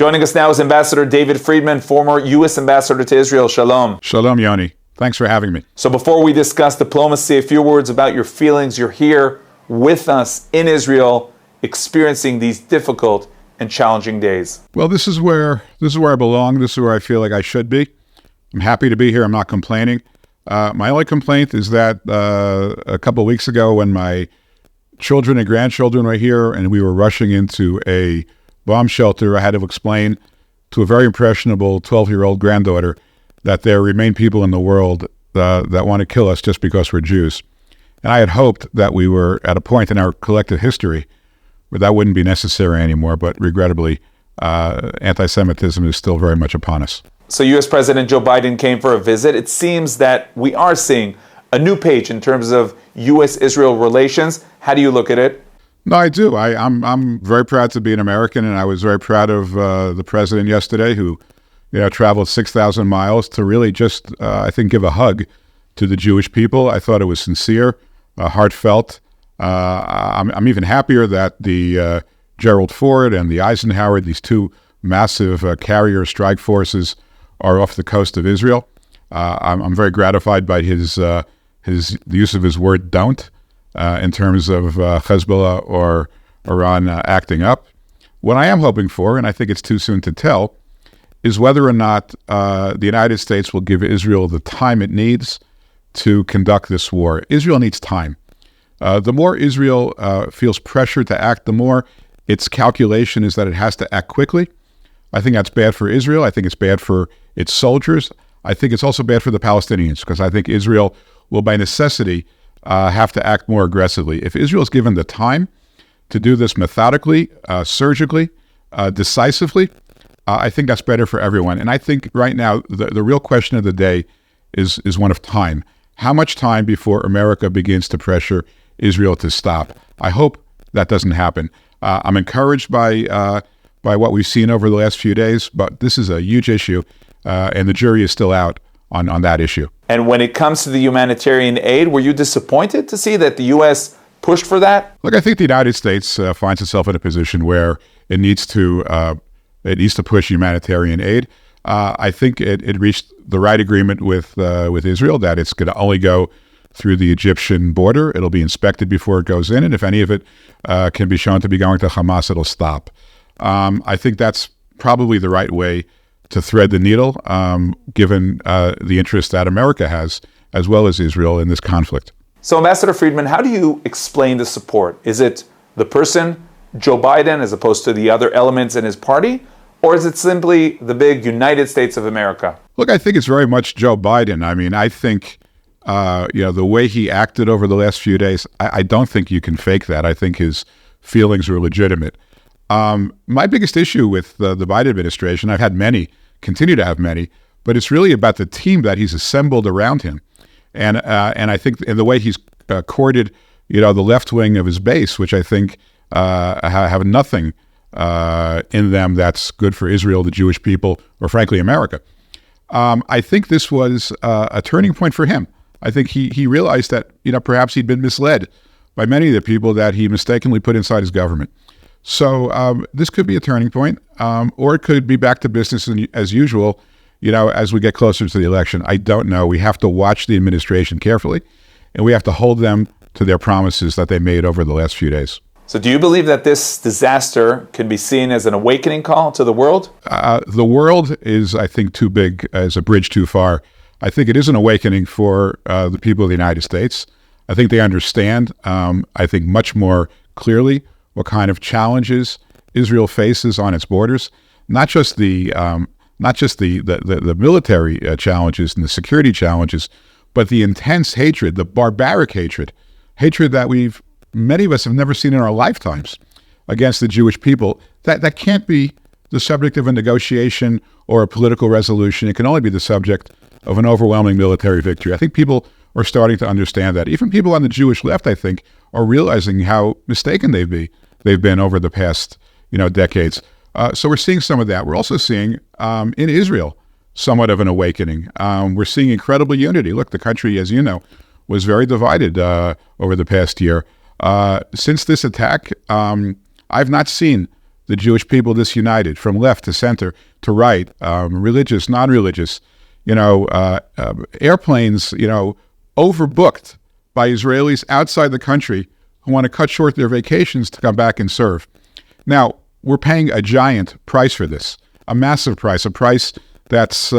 Joining us now is Ambassador David Friedman, former U.S. Ambassador to Israel. Shalom. Shalom, Yoni. Thanks for having me. So before we discuss diplomacy, a few words about your feelings. You're here with us in Israel, experiencing these difficult and challenging days. Well, this is where I belong. This is where I feel like I should be. I'm happy to be here. I'm not complaining. My only complaint is that a couple of weeks ago when my children and grandchildren were here and we were rushing into a bomb shelter, I had to explain to a very impressionable 12-year-old granddaughter that there remain people in the world that want to kill us just because we're Jews. And I had hoped that we were at a point in our collective history where that wouldn't be necessary anymore, but regrettably, anti-Semitism is still very much upon us. So U.S. President Joe Biden came for a visit. It seems that we are seeing a new page in terms of U.S.-Israel relations. How do you look at it? No, I do. I'm very proud to be an American, and I was very proud of the president yesterday who traveled 6,000 miles to really just, I think, give a hug to the Jewish people. I thought it was sincere, heartfelt. I'm even happier that the Gerald Ford and the Eisenhower, these two massive carrier strike forces, are off the coast of Israel. I'm very gratified by the use of his word "don't" in terms of Hezbollah or Iran acting up. What I am hoping for, and I think it's too soon to tell, is whether or not the United States will give Israel the time it needs to conduct this war. Israel needs time. The more Israel feels pressure to act, the more its calculation is that it has to act quickly. I think that's bad for Israel. I think it's bad for its soldiers. I think it's also bad for the Palestinians because I think Israel will, by necessity, have to act more aggressively. If Israel is given the time to do this methodically, surgically, decisively, I think that's better for everyone. And I think right now the real question of the day is one of time. How much time before America begins to pressure Israel to stop? I hope that doesn't happen. I'm encouraged by what we've seen over the last few days, but this is a huge issue, and the jury is still out on that issue. And when it comes to the humanitarian aid, were you disappointed to see that the U.S. pushed for that? Look, I think the United States finds itself in a position where it needs to push humanitarian aid. I think it reached the right agreement with Israel that it's going to only go through the Egyptian border. It'll be inspected before it goes in, and if any of it can be shown to be going to Hamas, it'll stop. I think that's probably the right way to thread the needle, given the interest that America has, as well as Israel, in this conflict. So, Ambassador Friedman, how do you explain the support? Is it the person, Joe Biden, as opposed to the other elements in his party? Or is it simply the big United States of America? Look, I think it's very much Joe Biden. I mean, I think, the way he acted over the last few days, I don't think you can fake that. I think his feelings were legitimate. My biggest issue with the Biden administration, I've had many, continue to have many, but it's really about the team that he's assembled around him. And I think in the way he's courted, the left wing of his base, which I think have nothing in them that's good for Israel, the Jewish people, or frankly, America. I think this was a turning point for him. I think he realized that, perhaps he'd been misled by many of the people that he mistakenly put inside his government. So this could be a turning point, or it could be back to business as usual, as we get closer to the election. I don't know. We have to watch the administration carefully, and we have to hold them to their promises that they made over the last few days. So do you believe that this disaster can be seen as an awakening call to the world? The world is, I think, too big, as a bridge too far. I think it is an awakening for the people of the United States. I think they understand, I think, much more clearly what kind of challenges Israel faces on its borders, not just the military challenges and the security challenges, but the intense hatred, the barbaric hatred that many of us have never seen in our lifetimes against the Jewish people. That can't be the subject of a negotiation or a political resolution. It can only be the subject of an overwhelming military victory. I think people are starting to understand that. Even people on the Jewish left, I think, are realizing how mistaken they've been over the past, decades. So we're seeing some of that. We're also seeing in Israel somewhat of an awakening. We're seeing incredible unity. Look, the country, as you know, was very divided over the past year. Since this attack, I've not seen the Jewish people disunited from left to center to right, religious, non-religious, airplanes, overbooked by Israelis outside the country who want to cut short their vacations to come back and serve. Now, we're paying a giant price for this, a massive price, a price that's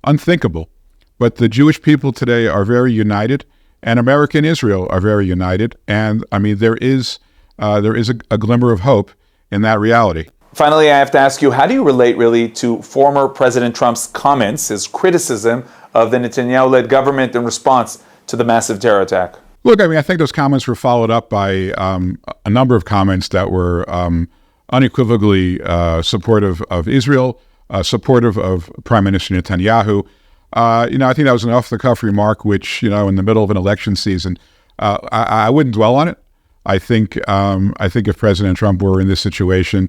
unthinkable. But the Jewish people today are very united, and America and Israel are very united. And I mean, there is a glimmer of hope in that reality. Finally, I have to ask you, how do you relate really to former President Trump's comments, his criticism of the Netanyahu-led government in response to the massive terror attack? Look, I mean, I think those comments were followed up by a number of comments that were unequivocally supportive of Israel, supportive of Prime Minister Netanyahu. I think that was an off-the-cuff remark, which, in the middle of an election season, I wouldn't dwell on it. I think if President Trump were in this situation,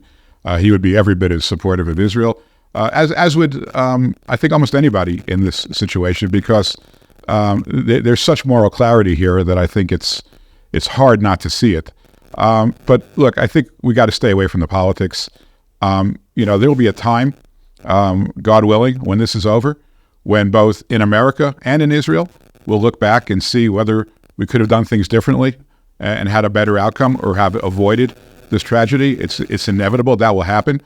he would be every bit as supportive of Israel, as would I think almost anybody in this situation, because there's such moral clarity here that I think it's hard not to see it. But look, I think we got to stay away from the politics. There will be a time, God willing, when this is over, when both in America and in Israel, we'll look back and see whether we could have done things differently and had a better outcome or have avoided this tragedy. It's inevitable that will happen,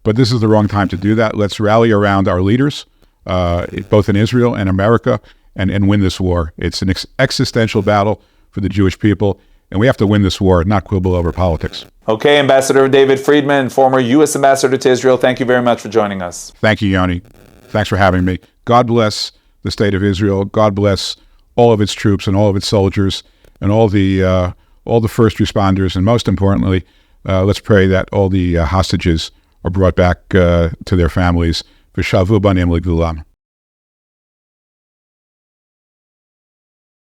but this is the wrong time to do that. Let's rally around our leaders, both in Israel and America, and win this war. It's an existential battle for the Jewish people, and we have to win this war, not quibble over politics. Okay, Ambassador David Friedman, former U.S. Ambassador to Israel, thank you very much for joining us. Thank you, Yoni. Thanks for having me. God bless the state of Israel. God bless all of its troops and all of its soldiers and all the first responders. And most importantly, let's pray that all the hostages are brought back to their families. V'shavu banim l'gvulam.